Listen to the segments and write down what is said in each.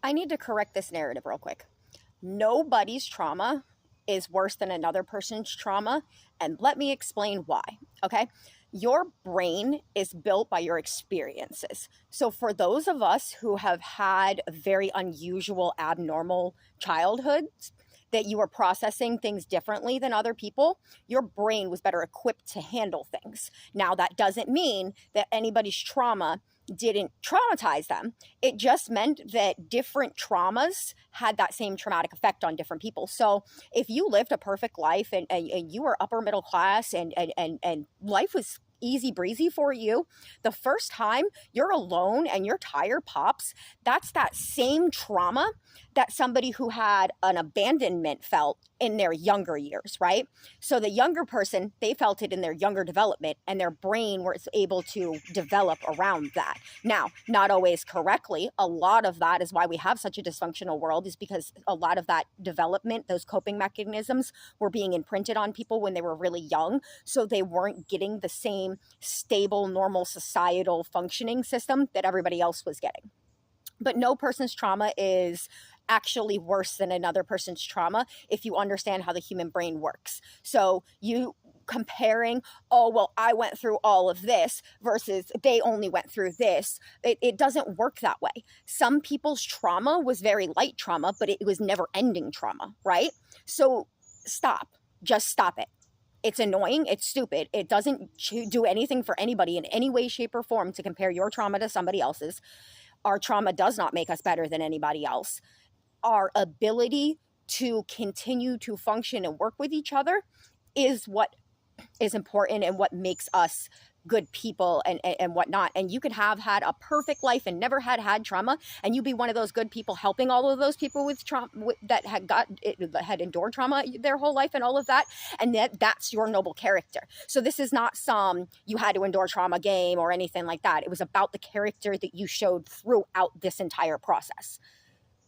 I need to correct this narrative real quick. Nobody's trauma is worse than another person's trauma. And let me explain why. Okay. Your brain is built by your experiences. So, for those of us who have had very unusual, abnormal childhoods, that you were processing things differently than other people, your brain was better equipped to handle things. Now, that doesn't mean that anybody's trauma didn't traumatize them. It just meant that different traumas had that same traumatic effect on different people. So if you lived a perfect life and you were upper middle class and life was easy breezy for you, the first time you're alone and your tire pops, that's that same trauma that somebody who had an abandonment felt in their younger years, right? So the younger person, they felt it in their younger development, and their brain was able to develop around that. Now, not always correctly. A lot of that is why we have such a dysfunctional world, is because a lot of that development, those coping mechanisms, were being imprinted on people when they were really young. So they weren't getting the same stable, normal societal functioning system that everybody else was getting. But no person's trauma is actually worse than another person's trauma if you understand how the human brain works. So you comparing, oh, well, I went through all of this versus they only went through this, it doesn't work that way. Some people's trauma was very light trauma, but it was never ending trauma, right? So stop. Just stop it. It's annoying. It's stupid. It doesn't do anything for anybody in any way, shape, or form to compare your trauma to somebody else's. Our trauma does not make us better than anybody else. Our ability to continue to function and work with each other is what is important and what makes us good people and whatnot. And you could have had a perfect life and never had trauma, and you be one of those good people helping all of those people with trauma that had endured trauma their whole life and all of that. And that's your noble character. So this is not some you had to endure trauma game or anything like that. It was about the character that you showed throughout this entire process.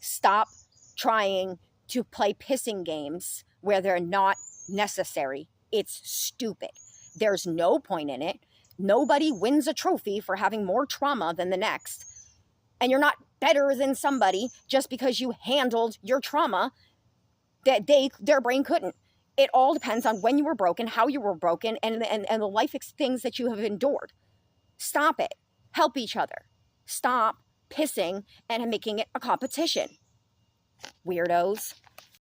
Stop trying to play pissing games where they're not necessary. It's stupid. There's no point in it. Nobody wins a trophy for having more trauma than the next. And you're not better than somebody just because you handled your trauma that their brain couldn't. It all depends on when you were broken, how you were broken, and the life things that you have endured. Stop it. Help each other. Stop pissing and making it a competition. Weirdos.